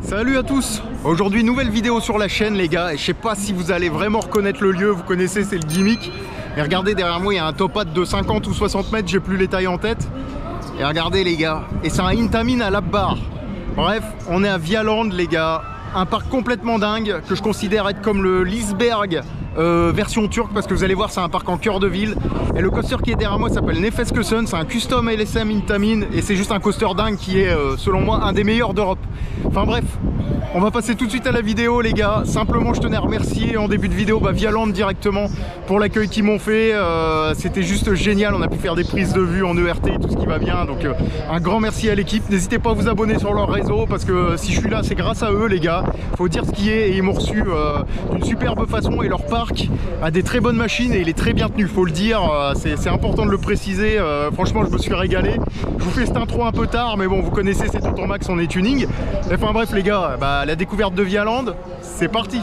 Salut à tous. Aujourd'hui nouvelle vidéo sur la chaîne les gars, et je sais pas si vous allez vraiment reconnaître le lieu, vous connaissez, c'est le gimmick. Et regardez derrière moi il y a un top hat de 50 ou 60 mètres, j'ai plus les tailles en tête. Et regardez les gars, et c'est un Intamin à Labbar. Bref, on est à Vialand les gars, un parc complètement dingue que je considère être comme le Liseberg version turque, parce que vous allez voir c'est un parc en cœur de ville. Et le coaster qui est derrière moi s'appelle Nefes-Kösen, c'est un custom LSM Intamin et c'est juste un coaster dingue qui est selon moi un des meilleurs d'Europe. Enfin bref, on va passer tout de suite à la vidéo les gars. Simplement je tenais à remercier en début de vidéo Vialand directement pour l'accueil qu'ils m'ont fait. C'était juste génial, on a pu faire des prises de vue en ERT et tout ce qui va bien, donc un grand merci à l'équipe. N'hésitez pas à vous abonner sur leur réseau parce que si je suis là c'est grâce à eux les gars, faut dire ce qui est, et ils m'ont reçu d'une superbe façon et leur parc a des très bonnes machines et il est très bien tenu, faut le dire, c'est important de le préciser. Franchement je me suis régalé. Je vous fais cette intro un peu tard mais bon vous connaissez, c'est Tonton Max, on est tuning. Enfin bref les gars, la découverte de Vialand, c'est parti.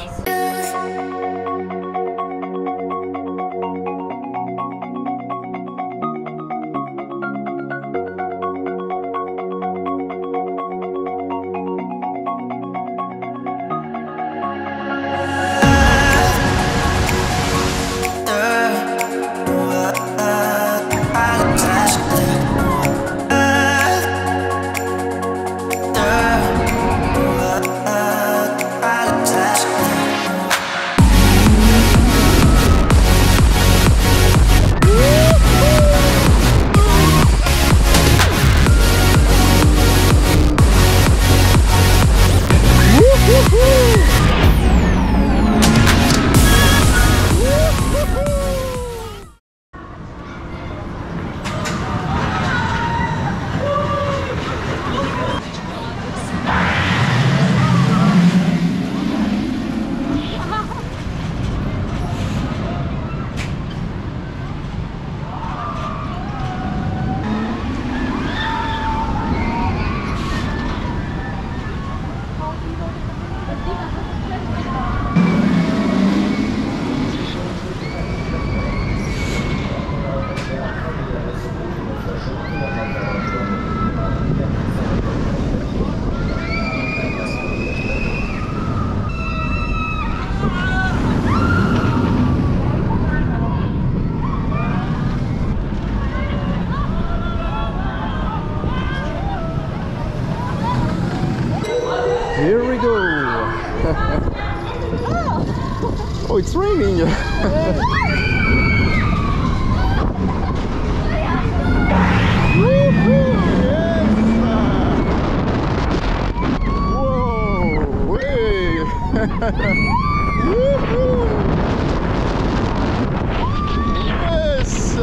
Here we go. Oh, it's raining. Whoa, hey. Yes.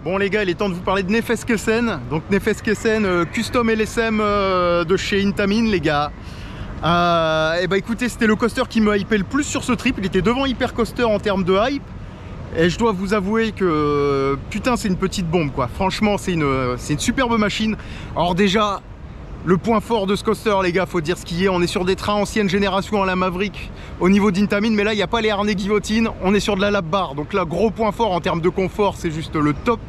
Bon les gars, il est temps de vous parler de Nefes-Kösen. Donc Nefes-Kösen, custom LSM de chez Intamin les gars. Et bah écoutez, c'était le coaster qui me hypait le plus sur ce trip. Il était devant Hypercoaster en termes de hype. Et je dois vous avouer que putain c'est une petite bombe quoi. Franchement c'est une superbe machine. Alors déjà, le point fort de ce coaster les gars, faut dire ce qui est, on est sur des trains ancienne génération à la Maverick au niveau d'Intamin, mais là il n'y a pas les harnais guillotine, on est sur de la Labbar, donc là gros point fort en termes de confort, c'est juste le top,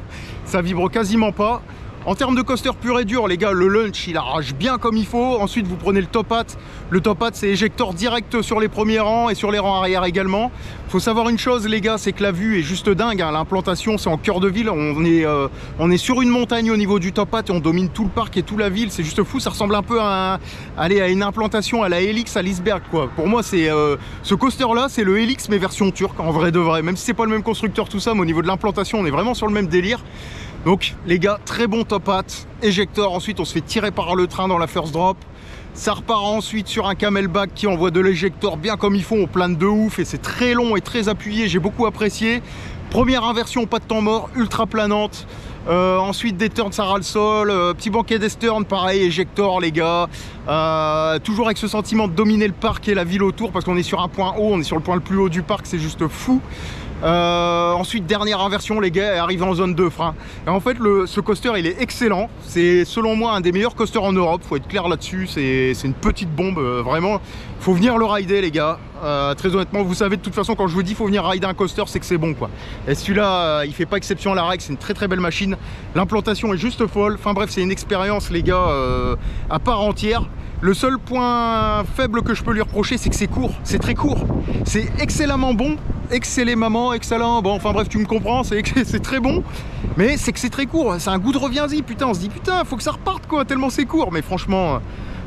ça vibre quasiment pas. En termes de coaster pur et dur les gars, le launch il arrache bien comme il faut. Ensuite vous prenez le top hat. Le top hat c'est éjecteur direct sur les premiers rangs et sur les rangs arrière également. Faut savoir une chose les gars, c'est que la vue est juste dingue hein. L'implantation c'est en cœur de ville, on est sur une montagne au niveau du top hat et on domine tout le parc et toute la ville. C'est juste fou, ça ressemble un peu à une implantation à la Helix à Liseberg quoi. Pour moi c'est ce coaster là c'est le Helix mais version turque en vrai de vrai. Même si c'est pas le même constructeur tout ça, mais au niveau de l'implantation on est vraiment sur le même délire. Donc les gars, très bon top hat, éjecteur, ensuite on se fait tirer par le train dans la first drop. Ça repart ensuite sur un camelback qui envoie de l'éjecteur bien comme il faut, on plane de ouf et c'est très long et très appuyé, j'ai beaucoup apprécié. Première inversion, pas de temps mort, ultra planante. Ensuite des turns ça ras le sol, petit banquet d'Estern, pareil, éjector les gars. Toujours avec ce sentiment de dominer le parc et la ville autour parce qu'on est sur un point haut, on est sur le point le plus haut du parc, c'est juste fou. Ensuite, dernière inversion, les gars, est arrivé en zone de frein. Et en fait, ce coaster, il est excellent. C'est selon moi un des meilleurs coasters en Europe. Faut être clair là-dessus. C'est une petite bombe, vraiment. Faut venir le rider, les gars. Très honnêtement, vous savez de toute façon, quand je vous dis faut venir rider un coaster, c'est que c'est bon, quoi. Et celui-là, il fait pas exception à la règle. C'est une très très belle machine. L'implantation est juste folle. Enfin bref, c'est une expérience, les gars, à part entière. Le seul point faible que je peux lui reprocher, c'est que c'est court, c'est très court. C'est excellemment bon, excellent, bon, enfin bref, tu me comprends, c'est très bon. Mais c'est que c'est très court, c'est un goût de reviens-y, putain, on se dit putain, faut que ça reparte quoi, tellement c'est court. Mais franchement,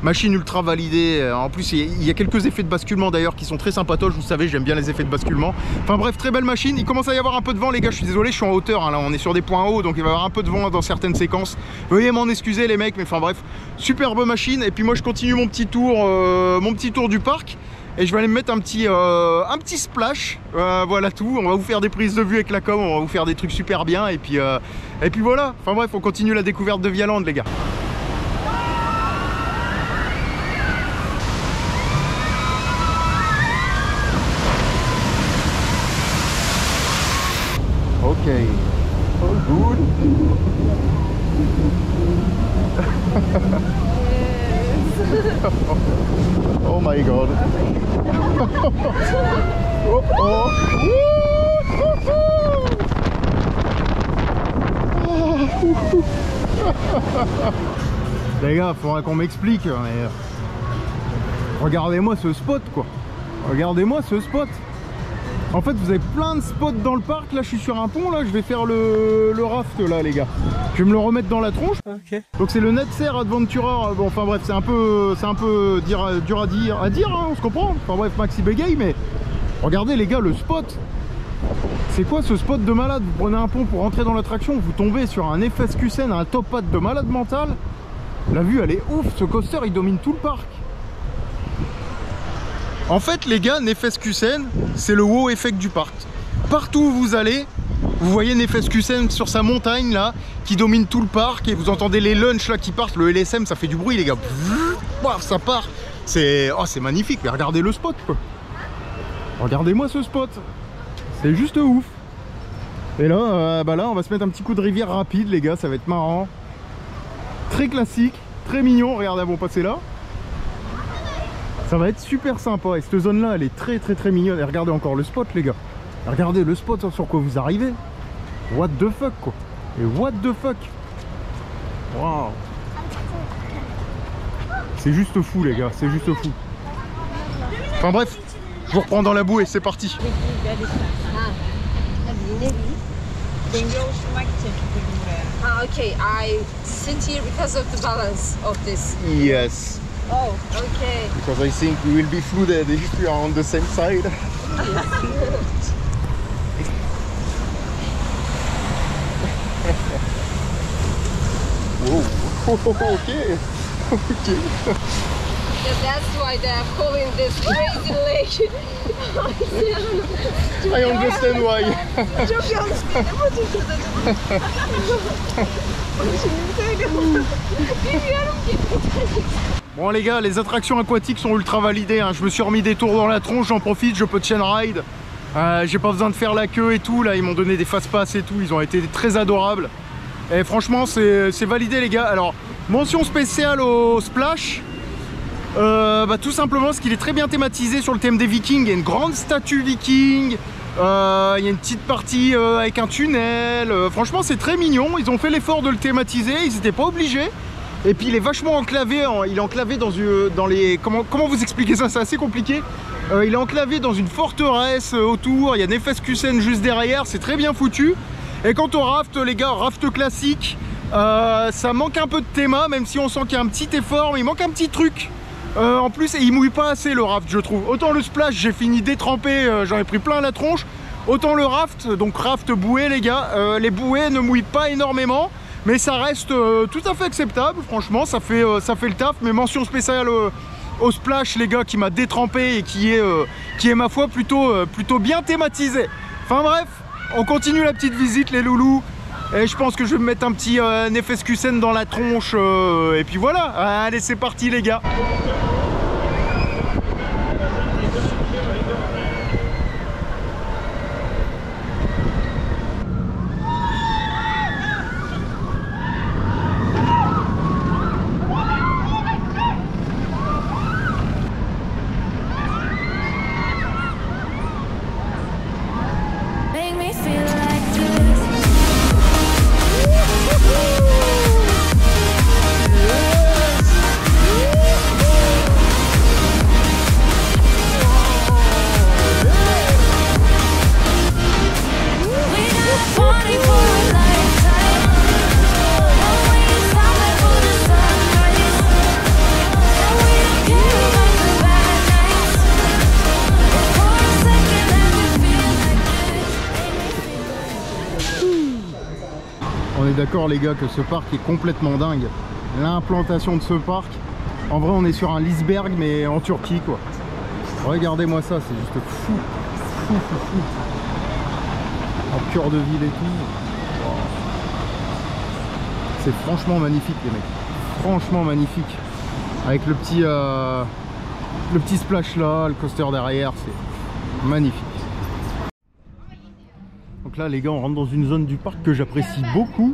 machine ultra validée. En plus, il y a quelques effets de basculement d'ailleurs qui sont très sympatoches, vous savez, j'aime bien les effets de basculement. Enfin bref, très belle machine. Il commence à y avoir un peu de vent, les gars, je suis désolé, je suis en hauteur, hein, là, on est sur des points hauts, donc il va y avoir un peu de vent dans certaines séquences. Veuillez m'en excuser les mecs, mais enfin bref, superbe machine. Et puis moi je continue mon petit tour du parc. Et je vais aller me mettre un petit splash, voilà tout. On va vous faire des prises de vue avec la com, on va vous faire des trucs super bien. Et puis voilà, enfin bref, on continue la découverte de Vialand, les gars. Ok, all good. Oh my god. Oh oh. Les gars, faudra qu'on m'explique, mais regardez-moi ce spot quoi. Regardez-moi ce spot. En fait, vous avez plein de spots dans le parc. Là, je suis sur un pont. Là, je vais faire le raft là, les gars. Je vais me le remettre dans la tronche. Okay. Donc c'est le Netzer Adventurer. Bon, enfin bref, c'est un peu dur à dire, hein, on se comprend. Enfin bref, Maxi bégaye, mais regardez les gars, le spot. C'est quoi ce spot de malade? Vous prenez un pont pour rentrer dans l'attraction, vous tombez sur un FSQCN, un top hat de malade mental. La vue, elle est ouf. Ce coaster, il domine tout le parc. En fait, les gars, Nefeskusen, c'est le wow effect du parc. Partout où vous allez, vous voyez Nefeskusen sur sa montagne là, qui domine tout le parc, et vous entendez les lunchs là qui partent. Le LSM, ça fait du bruit, les gars. Ça part. C'est magnifique. Mais regardez le spot, quoi. Regardez-moi ce spot. C'est juste ouf. Et là, là, on va se mettre un petit coup de rivière rapide, les gars. Ça va être marrant. Très classique, très mignon. Regardez, elles vont passer là. Ça va être super sympa. Et cette zone là elle est très mignonne. Et regardez encore le spot, les gars. Regardez le spot sur quoi vous arrivez. What the fuck quoi. Et what the fuck. Waouh. C'est juste fou, les gars, c'est juste fou. Enfin bref, je vous reprends dans la bouée, c'est parti. Okay, I sit here because of the balance of this. Yes. Oh, okay. Because I think we will be flooded if we are on the same side. Whoa. Okay. Okay. Yeah, that's why they are calling this crazy lake. I understand why. Bon les gars, les attractions aquatiques sont ultra validées, hein. Je me suis remis des tours dans la tronche, j'en profite, je peux chain ride. J'ai pas besoin de faire la queue et tout, là ils m'ont donné des fast-pass et tout, ils ont été très adorables. Et franchement c'est validé les gars. Alors mention spéciale au splash. Tout simplement parce qu'il est très bien thématisé sur le thème des vikings. Il y a une grande statue viking, il y a une petite partie avec un tunnel. Franchement c'est très mignon, ils ont fait l'effort de le thématiser, ils n'étaient pas obligés. Et puis il est vachement enclavé, il est enclavé dans les... Comment vous expliquer ça? C'est assez compliqué. Il est enclavé dans une forteresse autour, il y a Nefeskusen juste derrière, c'est très bien foutu. Et quant au raft, les gars, raft classique, ça manque un peu de théma, même si on sent qu'il y a un petit effort, mais il manque un petit truc. En plus, et il mouille pas assez le raft, je trouve. Autant le splash, j'ai fini détrempé, j'en ai pris plein la tronche. Autant le raft, donc raft bouée les gars, les bouées ne mouillent pas énormément, mais ça reste tout à fait acceptable. Franchement, ça fait le taf. Mais mention spéciale au splash les gars, qui m'a détrempé et qui est ma foi plutôt bien thématisé. Enfin bref, on continue la petite visite les loulous. Et je pense que je vais me mettre un petit Nefeskusen dans la tronche et puis voilà. Allez, c'est parti les gars. d'accord les gars que ce parc est complètement dingue. L'implantation de ce parc, en vrai on est sur un l'iceberg mais en Turquie quoi. Regardez-moi ça, c'est juste fou. Fou. En cœur de ville et tout. Wow. C'est franchement magnifique les mecs. Franchement magnifique. Avec le petit splash là, le coaster derrière, c'est magnifique. Donc là les gars on rentre dans une zone du parc que j'apprécie beaucoup.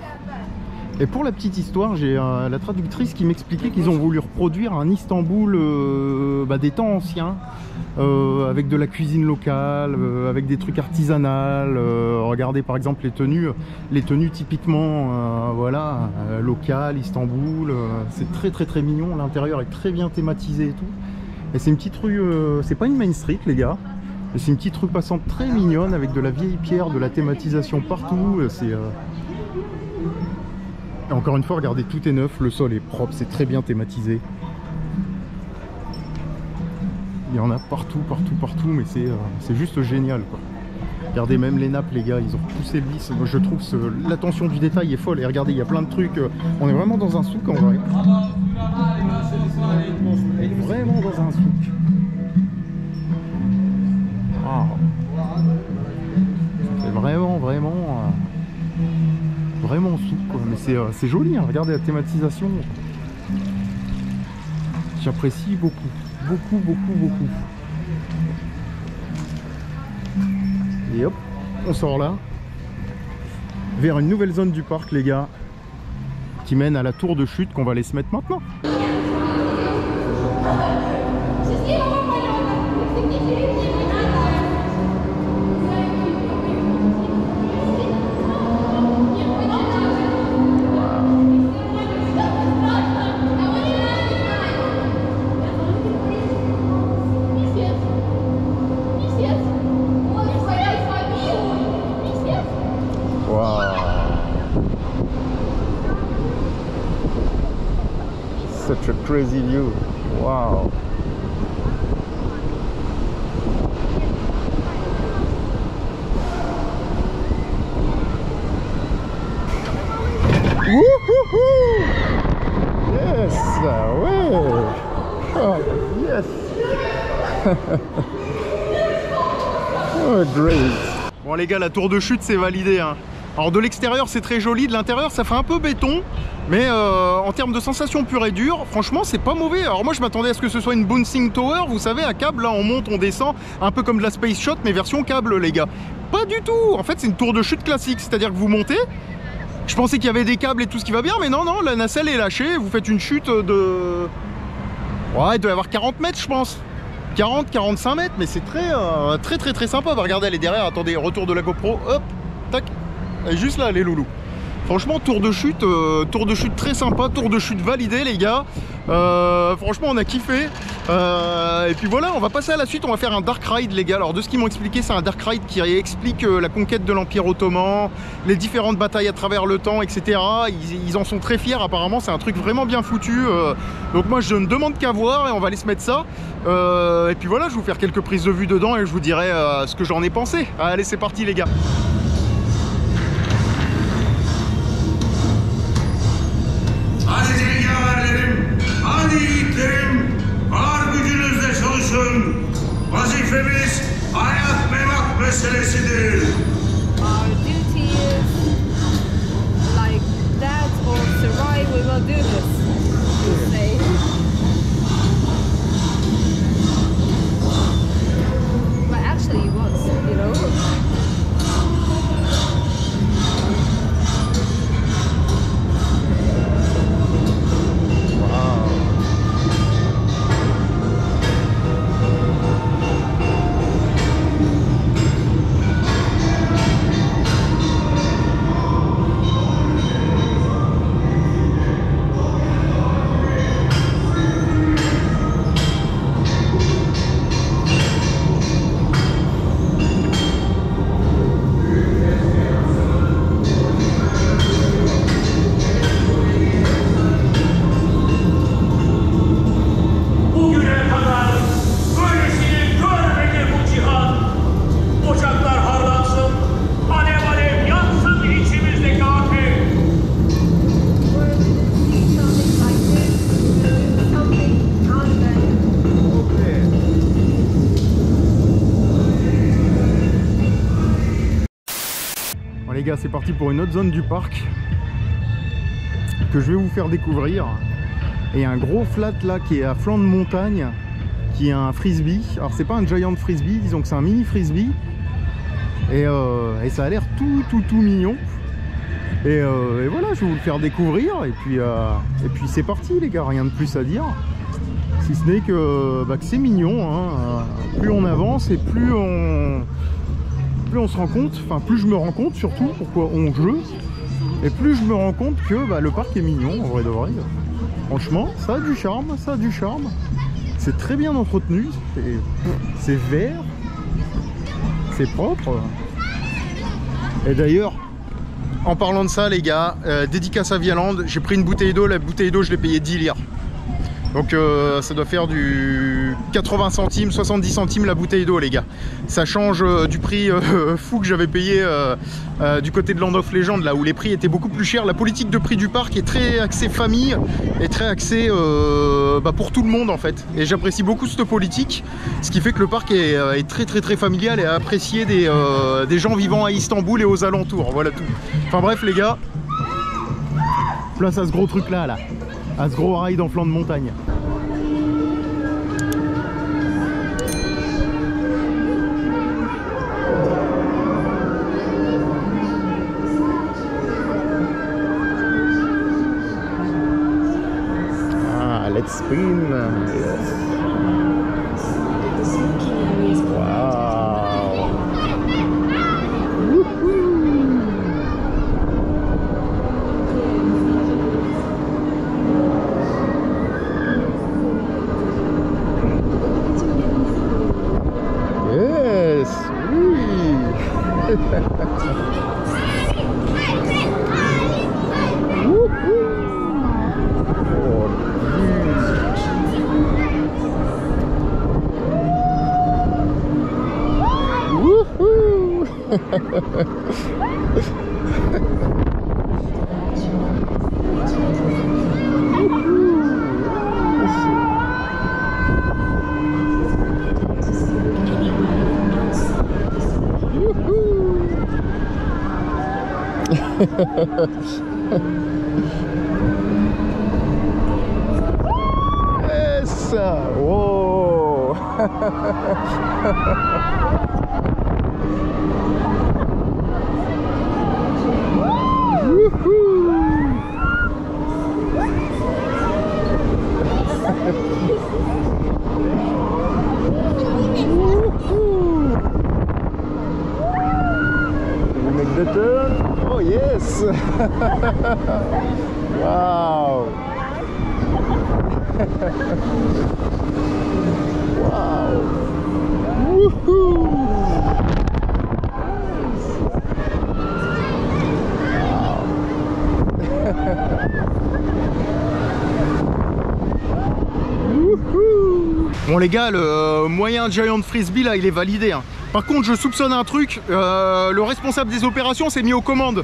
Et pour la petite histoire, j'ai la traductrice qui m'expliquait qu'ils ont voulu reproduire un Istanbul des temps anciens, avec de la cuisine locale, avec des trucs artisanales. Regardez par exemple les tenues typiquement voilà, locales, Istanbul. C'est très mignon, l'intérieur est très bien thématisé et tout. Et c'est une petite rue, c'est pas une main street les gars, c'est une petite rue passante très mignonne avec de la vieille pierre, de la thématisation partout. Et encore une fois, regardez, tout est neuf, le sol est propre, c'est très bien thématisé. Il y en a partout, mais c'est juste génial quoi. Regardez même les nappes les gars, ils ont repoussé le vis. Moi je trouve l'attention du détail est folle. Et regardez, il y a plein de trucs. On est vraiment dans un souk en vrai. On est vraiment dans un souk. Wow. C'est vraiment souk quoi. Mais c'est joli, hein. Regardez la thématisation. J'apprécie beaucoup. Et hop, on sort là vers une nouvelle zone du parc les gars, qui mène à la tour de chute qu'on va aller se mettre maintenant. Such a crazy view. Wow. Wouhouhou! Yes, ouais. Oh, yes. Oh, great. Bon les gars, la tour de chute c'est validé hein. Alors de l'extérieur c'est très joli, de l'intérieur ça fait un peu béton. Mais en termes de sensations pure et dure, franchement c'est pas mauvais. Alors moi je m'attendais à ce que ce soit une bouncing tower, vous savez, à câble, là on monte, on descend, un peu comme de la Space Shot mais version câble les gars. Pas du tout, en fait c'est une tour de chute classique, c'est-à-dire que vous montez. Je pensais qu'il y avait des câbles et tout ce qui va bien, mais non, la nacelle est lâchée, vous faites une chute de... Ouais, il doit y avoir 40 mètres je pense. 40-45 mètres, mais c'est très sympa. Bah, regardez, elle est derrière, attendez, retour de la GoPro, hop, tac, elle est juste là les loulous. Franchement, tour de chute très sympa, tour de chute validé les gars. Franchement, on a kiffé. Et puis voilà, on va passer à la suite, on va faire un dark ride les gars. Alors de ce qu'ils m'ont expliqué, c'est un dark ride qui explique la conquête de l'Empire ottoman, les différentes batailles à travers le temps, etc. Ils en sont très fiers apparemment, c'est un truc vraiment bien foutu. Donc moi je ne demande qu'à voir et on va aller se mettre ça. Et puis voilà, je vais vous faire quelques prises de vue dedans et je vous dirai ce que j'en ai pensé. Allez, c'est parti les gars. Hadi yiğitlerim, var gücünüzle çalışın. Vazifemiz hayat memat meselesidir. Our duty is like that or survive, we will do this. You say. But actually it was, you know. gars, c'est parti pour une autre zone du parc que je vais vous faire découvrir. Et un gros flat là qui est à flanc de montagne, qui est un frisbee. Alors c'est pas un giant frisbee, disons que c'est un mini frisbee. Et ça a l'air tout mignon. Et voilà, je vais vous le faire découvrir. Et puis c'est parti les gars, rien de plus à dire. Si ce n'est que c'est mignon, hein. Plus on avance et plus on se rend compte, enfin plus je me rends compte surtout pourquoi on joue. Et plus je me rends compte que le parc est mignon en vrai de vrai. Franchement, ça a du charme, ça a du charme. C'est très bien entretenu, c'est vert, c'est propre. Et d'ailleurs, en parlant de ça les gars, dédicace à Vialand, j'ai pris une bouteille d'eau, la bouteille d'eau je l'ai payée 10 lire. Donc ça doit faire du 80 centimes, 70 centimes la bouteille d'eau les gars. Ça change du prix fou que j'avais payé du côté de Land of Legend, là où les prix étaient beaucoup plus chers. La politique de prix du parc est très axée famille et très axée pour tout le monde en fait. Et j'apprécie beaucoup cette politique, ce qui fait que le parc est très familial et apprécié des gens vivant à Istanbul et aux alentours. Voilà tout. Enfin bref les gars, place à ce gros truc là, à ce gros ride en flanc de montagne. Ah, let's spin. Yes. Wow. Yes, oui. Yes! Wow! We make the turn. Oh yes! Wow! Wow! Woohoo! Bon les gars, le moyen Giant Frisbee là il est validé hein. Par contre je soupçonne un truc, le responsable des opérations s'est mis aux commandes.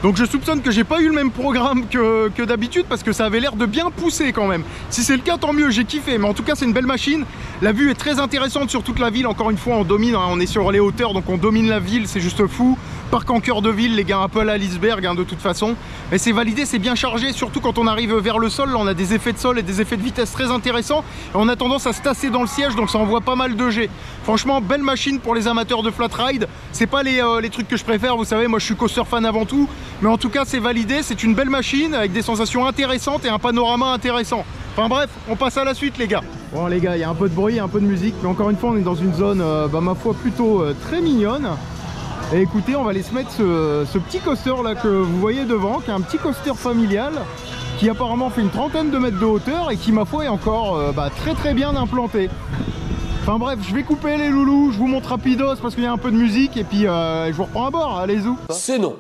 Donc je soupçonne que j'ai pas eu le même programme que d'habitude parce que ça avait l'air de bien pousser quand même. Si c'est le cas tant mieux, j'ai kiffé, mais en tout cas c'est une belle machine. La vue est très intéressante sur toute la ville, encore une fois on domine, hein. On est sur les hauteurs donc on domine la ville, c'est juste fou. Parc en cœur de ville les gars, un peu à la l'iceberg hein, de toute façon. Mais c'est validé, c'est bien chargé, surtout quand on arrive vers le sol, là, on a des effets de sol et des effets de vitesse très intéressants. Et on a tendance à se tasser dans le siège donc ça envoie pas mal de G. Franchement belle machine pour les amateurs de flat ride. C'est pas les trucs que je préfère, vous savez, moi je suis coaster fan avant tout. Mais en tout cas c'est validé, c'est une belle machine avec des sensations intéressantes et un panorama intéressant. Enfin bref, on passe à la suite les gars. Bon les gars, il y a un peu de bruit, un peu de musique, mais encore une fois on est dans une zone ma foi plutôt très mignonne. Et écoutez, on va aller se mettre ce petit coaster là que vous voyez devant, qui est un petit coaster familial, qui apparemment fait une trentaine de mètres de hauteur et qui ma foi est encore très bien implanté. Enfin bref, je vais couper les loulous, je vous montre rapidos parce qu'il y a un peu de musique et puis je vous reprends à bord, allez zou. C'est non.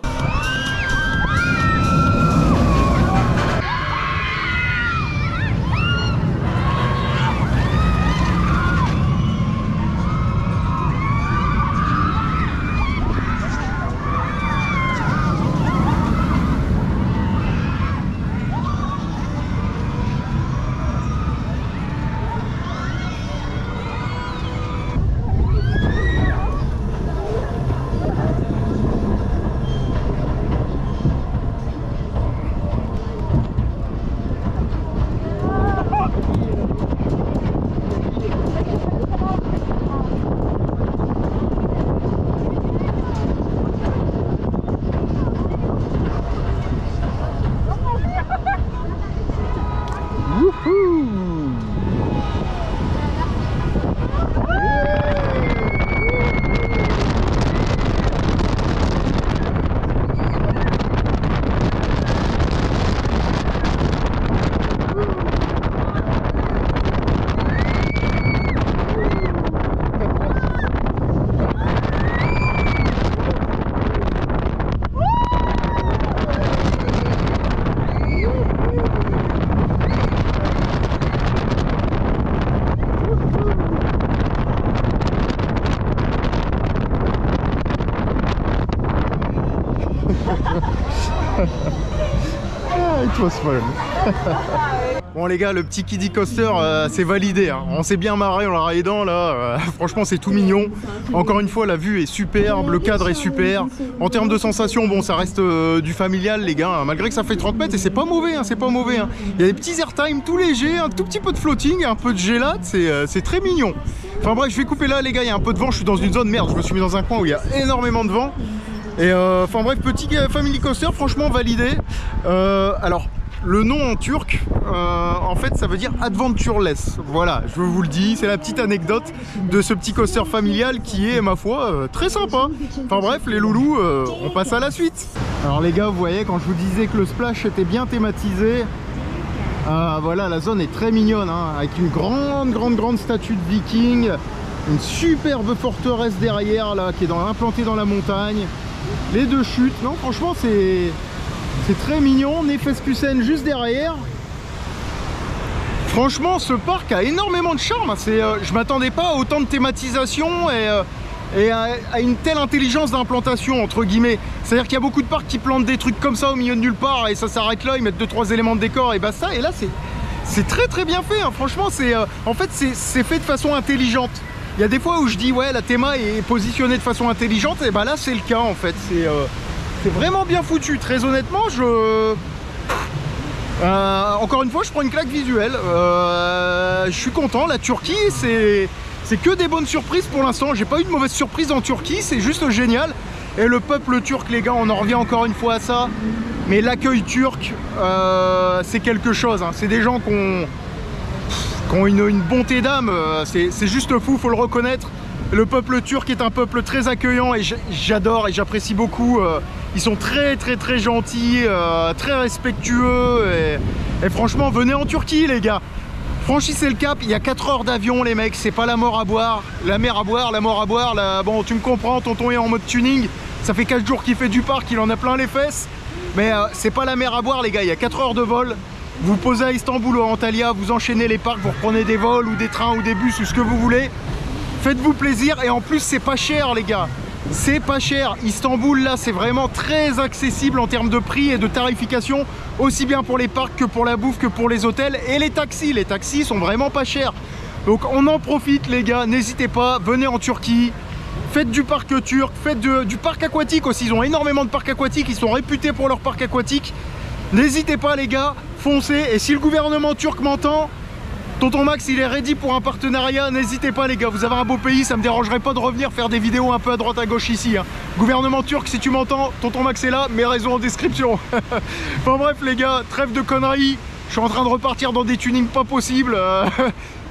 Ah, it was fun. Bon les gars, le petit kiddie coaster c'est validé, hein. On s'est bien marré en la raidant là, franchement c'est tout mignon. Encore une fois la vue est superbe, le cadre est super. En termes de sensations, bon ça reste du familial les gars, hein. Malgré que ça fait 30 mètres et c'est pas mauvais, hein, c'est pas mauvais, hein. Il y a des petits airtime tout légers, un tout petit peu de floating, un peu de gélade, c'est très mignon. Enfin bref, je vais couper là les gars, il y a un peu de vent, je suis dans une zone merde, je me suis mis dans un coin où il y a énormément de vent. Et enfin bref, petit family coaster, franchement validé. Alors le nom en turc, en fait ça veut dire adventureless. Voilà, je vous le dis, c'est la petite anecdote de ce petit coaster familial qui est, ma foi, très sympa. Enfin bref, les loulous, on passe à la suite. Alors les gars, vous voyez, quand je vous disais que le splash était bien thématisé, voilà, la zone est très mignonne, hein, avec une grande statue de viking, une superbe forteresse derrière là, qui est implantée dans la montagne, les deux chutes. Non, franchement, c'est très mignon. Nefeskusen juste derrière. Franchement, ce parc a énormément de charme. Je m'attendais pas à autant de thématisation et à une telle intelligence d'implantation, entre guillemets. C'est-à-dire qu'il y a beaucoup de parcs qui plantent des trucs comme ça au milieu de nulle part et ça s'arrête là, ils mettent 2-3 éléments de décor et basta. Et là, c'est très bien fait, hein. Franchement, en fait, c'est fait de façon intelligente. Il y a des fois où je dis, ouais, la théma est positionnée de façon intelligente, et bah là, c'est le cas, en fait. C'est vraiment bien foutu, très honnêtement. Encore une fois, je prends une claque visuelle. Je suis content. La Turquie, c'est que des bonnes surprises pour l'instant. J'ai pas eu de mauvaise surprise en Turquie, c'est juste génial. Et le peuple turc, les gars, on en revient encore une fois à ça. Mais l'accueil turc, c'est quelque chose, hein. C'est des gens qui ont une bonté d'âme. C'est juste fou, faut le reconnaître. Le peuple turc est un peuple très accueillant et j'adore et j'apprécie beaucoup. Ils sont très gentils, très respectueux et franchement, venez en Turquie les gars. Franchissez le cap, il y a 4 heures d'avion les mecs, c'est pas la mort à boire. La mer à boire, la mort à boire, bon tu me comprends, tonton est en mode tuning. Ça fait 4 jours qu'il fait du parc, il en a plein les fesses. Mais c'est pas la mer à boire les gars, il y a 4 heures de vol. Vous posez à Istanbul ou à Antalya, vous enchaînez les parcs, vous reprenez des vols ou des trains ou des bus ou ce que vous voulez. Faites-vous plaisir et en plus c'est pas cher les gars. C'est pas cher. Istanbul là c'est vraiment très accessible en termes de prix et de tarification, aussi bien pour les parcs que pour la bouffe que pour les hôtels et les taxis. Les taxis sont vraiment pas chers. Donc on en profite les gars, n'hésitez pas, venez en Turquie. Faites du parc turc, faites du parc aquatique aussi, ils ont énormément de parcs aquatiques, ils sont réputés pour leur parc aquatique. N'hésitez pas les gars, foncez, et si le gouvernement turc m'entend, tonton Max il est ready pour un partenariat, n'hésitez pas les gars, vous avez un beau pays, ça me dérangerait pas de revenir faire des vidéos un peu à droite à gauche ici, hein. Gouvernement turc, si tu m'entends, tonton Max est là, mes réseaux en description. Enfin bref les gars, trêve de conneries, je suis en train de repartir dans des tunings pas possibles,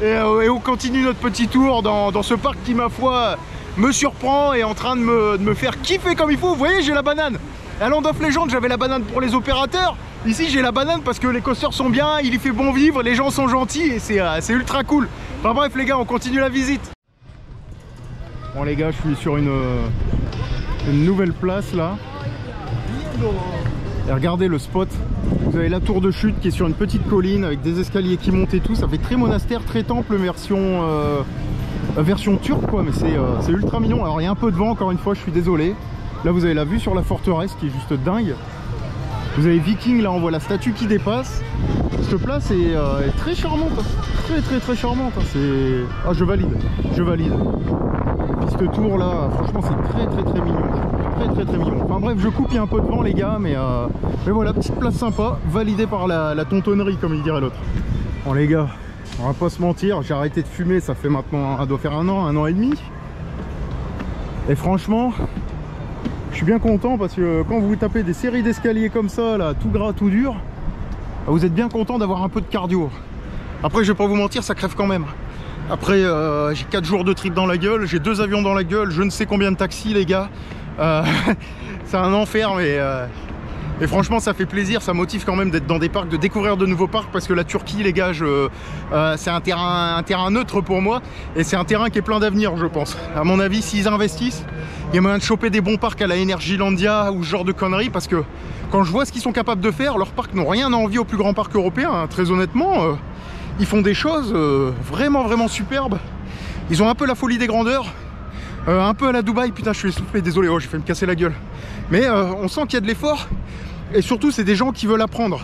et on continue notre petit tour dans ce parc qui ma foi me surprend et est en train de me faire kiffer comme il faut. Vous voyez, j'ai la banane. À Land of Legends, j'avais la banane pour les opérateurs. Ici, j'ai la banane parce que les coasters sont bien, il y fait bon vivre, les gens sont gentils et c'est ultra cool. Enfin bref, les gars, on continue la visite. Bon, les gars, je suis sur une nouvelle place là. Et regardez le spot. Vous avez la tour de chute qui est sur une petite colline avec des escaliers qui montent et tout. Ça fait très monastère, très temple version turque quoi, mais c'est ultra mignon. Alors il y a un peu de vent encore une fois, je suis désolé. Là vous avez la vue sur la forteresse qui est juste dingue. Vous avez Viking, là on voit la statue qui dépasse. Cette place est très charmante, très charmante. Ah je valide. Piste tour là, franchement c'est très mignon. Très mignon. Enfin bref, je coupe, il y a un peu de vent les gars, mais voilà, petite place sympa, validée par la tontonnerie comme il dirait l'autre. Bon les gars, on va pas se mentir, j'ai arrêté de fumer, ça fait maintenant, ça doit faire un an et demi. Et franchement, je suis bien content parce que quand vous tapez des séries d'escaliers comme ça, là, tout gras, tout dur, vous êtes bien content d'avoir un peu de cardio. Après, je vais pas vous mentir, ça crève quand même. Après, j'ai 4 jours de trip dans la gueule, j'ai 2 avions dans la gueule, je ne sais combien de taxis les gars. C'est un enfer, mais franchement ça fait plaisir, ça motive quand même d'être dans des parcs, de découvrir de nouveaux parcs, parce que la Turquie les gars, c'est un terrain neutre pour moi, et c'est un terrain qui est plein d'avenir je pense. À mon avis, s'ils investissent, il y a moyen de choper des bons parcs à la Energylandia ou ce genre de conneries, parce que quand je vois ce qu'ils sont capables de faire, leurs parcs n'ont rien à envier aux plus grands parcs européens, hein. Très honnêtement, ils font des choses vraiment superbes. Ils ont un peu la folie des grandeurs. Un peu à la Dubaï, putain je suis essoufflé, désolé, oh j'ai fait me casser la gueule. Mais on sent qu'il y a de l'effort. Et surtout, c'est des gens qui veulent apprendre,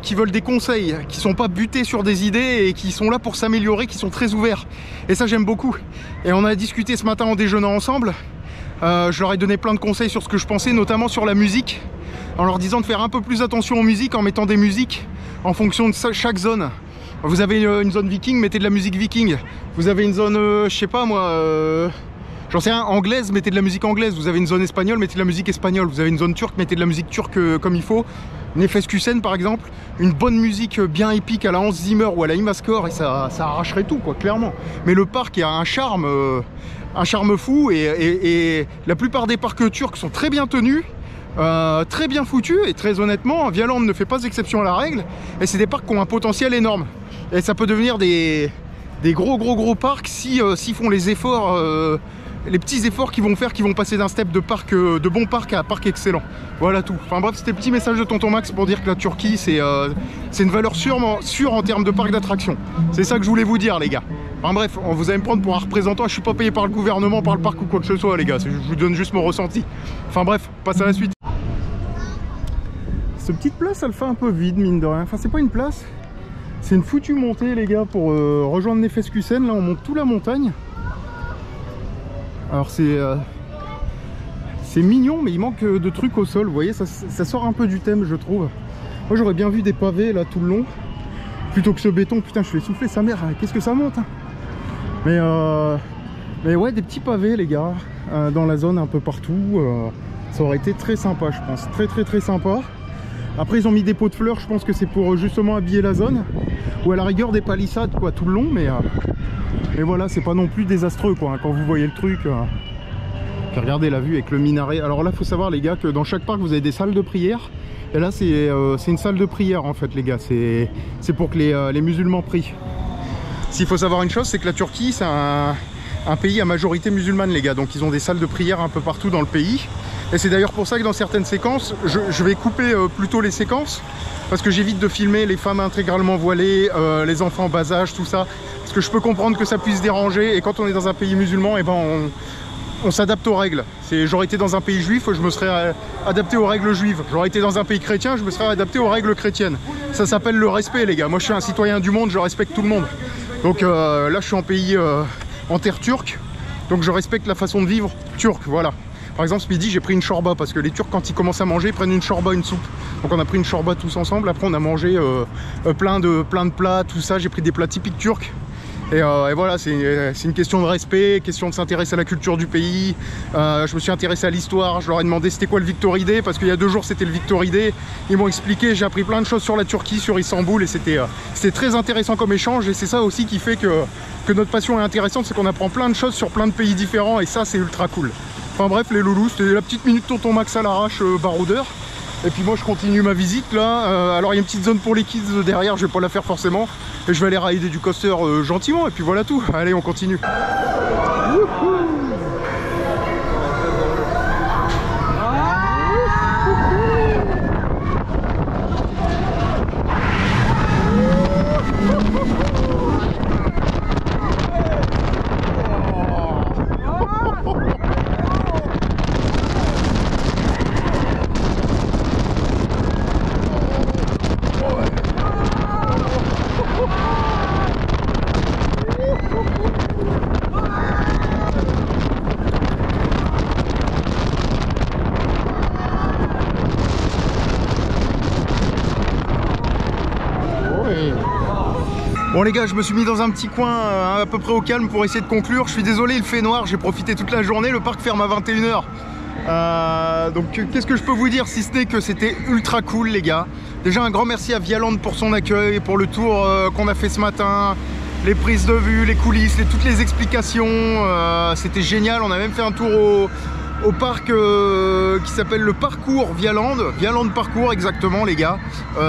qui veulent des conseils, qui sont pas butés sur des idées et qui sont là pour s'améliorer, qui sont très ouverts. Et ça, j'aime beaucoup. Et on a discuté ce matin en déjeunant ensemble. Je leur ai donné plein de conseils sur ce que je pensais, notamment sur la musique, en leur disant de faire un peu plus attention aux musiques, en mettant des musiques en fonction de chaque zone. Vous avez une zone viking, mettez de la musique viking. Vous avez une zone, je sais pas moi... j'en sais rien, anglaise, mettez de la musique anglaise. Vous avez une zone espagnole, mettez de la musique espagnole. Vous avez une zone turque, mettez de la musique turque comme il faut. Nefes-Kusen par exemple, une bonne musique bien épique à la Hans Zimmer ou à la Imaskor, et ça arracherait tout, quoi, clairement. Mais le parc a un charme fou, et la plupart des parcs turcs sont très bien tenus, très bien foutus, et très honnêtement, Vialand ne fait pas exception à la règle, et c'est des parcs qui ont un potentiel énorme. Et ça peut devenir des gros parcs s'ils font les efforts, les petits efforts qu'ils vont faire, qui vont passer d'un step de bon parc à parc excellent. Voilà tout. Enfin bref, c'était le petit message de Tonton Max pour dire que la Turquie, c'est une valeur sûre en termes de parc d'attractions. C'est ça que je voulais vous dire, les gars. Enfin bref, vous allez me prendre pour un représentant. Je suis pas payé par le gouvernement, par le parc ou quoi que ce soit, les gars. Je vous donne juste mon ressenti. Enfin bref, on passe à la suite. Cette petite place, elle fait un peu vide, mine de rien. Enfin, c'est pas une place. C'est une foutue montée, les gars, pour rejoindre Nefes-Kusen. Là, on monte toute la montagne. Alors c'est mignon, mais il manque de trucs au sol. Vous voyez, ça sort un peu du thème, je trouve. Moi, j'aurais bien vu des pavés là tout le long, plutôt que ce béton. Putain, je suis essoufflé, sa mère. Qu'est-ce que ça monte, hein. Mais ouais, des petits pavés, les gars, dans la zone un peu partout. Ça aurait été très sympa, je pense. Très sympa. Après, ils ont mis des pots de fleurs. Je pense que c'est pour justement habiller la zone, ou à la rigueur des palissades, quoi, tout le long. Mais voilà, c'est pas non plus désastreux, quoi, hein, quand vous voyez le truc. Puis regardez la vue avec le minaret. Alors là, faut savoir, les gars, que dans chaque parc, vous avez des salles de prière. Et là, c'est une salle de prière, en fait, les gars. C'est pour que les musulmans prient. S'il faut savoir une chose, c'est que la Turquie, c'est un pays à majorité musulmane, les gars. Donc ils ont des salles de prière un peu partout dans le pays. Et c'est d'ailleurs pour ça que dans certaines séquences, je vais couper plutôt les séquences, parce que j'évite de filmer les femmes intégralement voilées, les enfants en bas âge, tout ça. Parce que je peux comprendre que ça puisse déranger, et quand on est dans un pays musulman, et ben on s'adapte aux règles. J'aurais été dans un pays juif, je me serais adapté aux règles juives. J'aurais été dans un pays chrétien, je me serais adapté aux règles chrétiennes. Ça s'appelle le respect, les gars. Moi, je suis un citoyen du monde, je respecte tout le monde. Donc là, je suis en pays, en terre turque, donc je respecte la façon de vivre turque, voilà. Par exemple, ce midi, j'ai pris une chorba, parce que les Turcs, quand ils commencent à manger, ils prennent une chorba, une soupe. Donc on a pris une chorba tous ensemble. Après, on a mangé plein de plats, tout ça. J'ai pris des plats typiques turcs. Et voilà, c'est une question de respect, question de s'intéresser à la culture du pays. Je me suis intéressé à l'histoire. Je leur ai demandé c'était quoi le Victory Day, parce qu'il y a 2 jours, c'était le Victory Day. Ils m'ont expliqué, j'ai appris plein de choses sur la Turquie, sur Istanbul, et c'était très intéressant comme échange. Et c'est ça aussi qui fait que notre passion est intéressante, c'est qu'on apprend plein de choses sur plein de pays différents, et ça, c'est ultra cool. Enfin bref, les loulous, c'était la petite minute Tonton Max à l'arrache, baroudeur. Et puis moi, je continue ma visite là. Alors il y a une petite zone pour les kids derrière, je vais pas la faire forcément. Et je vais aller rider du coaster gentiment, et puis voilà tout. Allez, on continue. Wouhou. Bon les gars, je me suis mis dans un petit coin à peu près au calme pour essayer de conclure. Je suis désolé, il fait noir, j'ai profité toute la journée, le parc ferme à 21 h. Donc qu'est-ce que je peux vous dire, si ce n'est que c'était ultra cool, les gars. Déjà un grand merci à Vialand pour son accueil, pour le tour qu'on a fait ce matin, les prises de vue, les coulisses, toutes les explications. C'était génial. On a même fait un tour au parc qui s'appelle le Parcours Vialand. Vialand Parcours, exactement, les gars.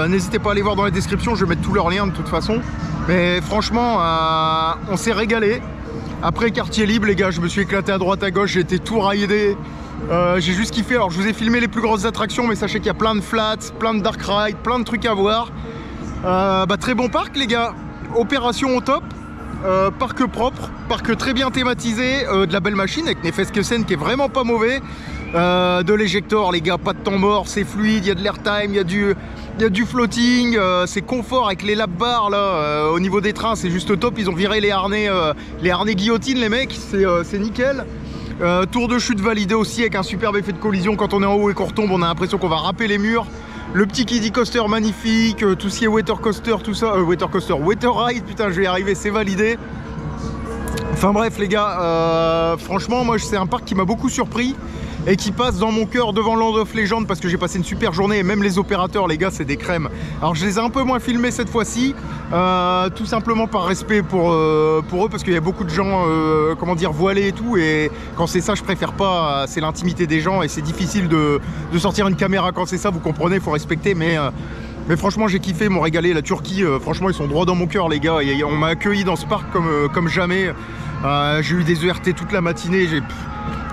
N'hésitez pas à aller voir dans la description, je vais mettre tous leurs liens de toute façon. Mais franchement, on s'est régalé. Après, quartier libre, les gars, je me suis éclaté à droite à gauche, j'ai été tout raidé. J'ai juste kiffé. Alors, je vous ai filmé les plus grosses attractions, mais sachez qu'il y a plein de flats, plein de dark rides, plein de trucs à voir. Très bon parc, les gars. Opération au top. Parc propre, parc très bien thématisé, de la belle machine avec Nefes-Kusen qui est vraiment pas mauvais. de l'éjector, les gars, pas de temps mort, c'est fluide, il y a de l'airtime, il y a du floating, c'est confort avec les lap bars là, au niveau des trains, c'est juste top. Ils ont viré les harnais guillotine, les mecs, c'est nickel. Tour de chute validé aussi avec un superbe effet de collision. Quand on est en haut et qu'on retombe, on a l'impression qu'on va râper les murs. Le petit kiddie coaster magnifique, tout ce qui est water coaster, tout ça, water ride, putain, je vais y arriver, c'est validé. Enfin bref les gars, franchement moi c'est un parc qui m'a beaucoup surpris et qui passe dans mon cœur devant Land of Legend parce que j'ai passé une super journée et même les opérateurs les gars c'est des crèmes. Alors je les ai un peu moins filmés cette fois-ci, tout simplement par respect pour eux parce qu'il y a beaucoup de gens comment dire voilés et tout, et quand c'est ça je préfère pas, c'est l'intimité des gens et c'est difficile de sortir une caméra quand c'est ça, vous comprenez, faut respecter, mais franchement j'ai kiffé, ils m'ont régalé. La Turquie, franchement ils sont droits dans mon cœur les gars, et on m'a accueilli dans ce parc comme jamais. J'ai eu des ERT toute la matinée,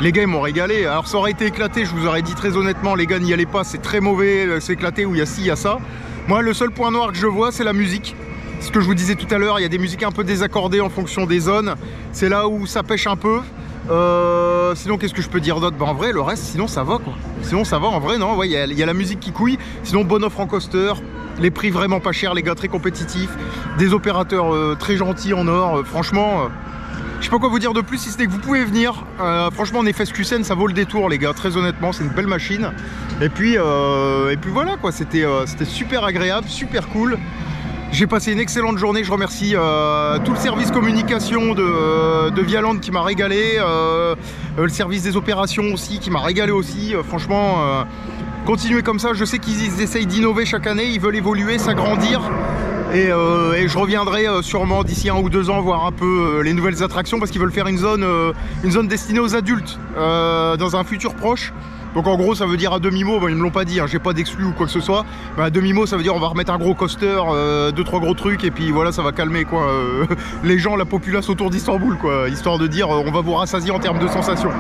les gars ils m'ont régalé. Alors ça aurait été éclaté, je vous aurais dit très honnêtement les gars n'y allez pas, c'est très mauvais, c'est éclaté où il y a ci, il y a ça. Moi le seul point noir que je vois c'est la musique. Ce que je vous disais tout à l'heure, il y a des musiques un peu désaccordées en fonction des zones, c'est là où ça pêche un peu. Sinon qu'est-ce que je peux dire d'autre? Bah en vrai le reste sinon ça va quoi. Sinon ça va en vrai, non, ouais, il y a la musique qui couille. Sinon bonne offre en coaster, les prix vraiment pas chers les gars, très compétitifs, des opérateurs très gentils en or, franchement je sais pas quoi vous dire de plus si ce n'est que vous pouvez venir. Franchement Nefes QSEN ça vaut le détour les gars, très honnêtement c'est une belle machine. Et puis voilà quoi, c'était super agréable, super cool. J'ai passé une excellente journée, je remercie tout le service communication de Vialand qui m'a régalé, le service des opérations aussi qui m'a régalé aussi, franchement continuez comme ça, je sais qu'ils essayent d'innover chaque année, ils veulent évoluer, s'agrandir et je reviendrai sûrement d'ici 1 ou 2 ans voir un peu les nouvelles attractions parce qu'ils veulent faire une zone destinée aux adultes dans un futur proche. Donc en gros ça veut dire à demi-mot, bon, ils me l'ont pas dit, hein, j'ai pas d'exclus ou quoi que ce soit, mais à demi-mot ça veut dire on va remettre un gros coaster, 2-3 gros trucs et puis voilà ça va calmer quoi les gens, la populace autour d'Istanbul quoi, histoire de dire on va vous rassasier en termes de sensations.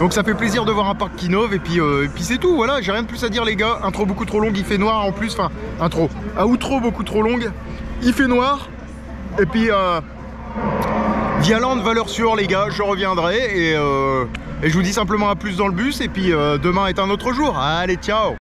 Donc ça fait plaisir de voir un parc qui innove et puis c'est tout, voilà, j'ai rien de plus à dire les gars. Intro beaucoup trop longue, il fait noir en plus, enfin outro beaucoup trop longue, il fait noir et puis Vialand valeur sûre les gars, je reviendrai et je vous dis simplement à plus dans le bus et puis demain est un autre jour. Allez, ciao!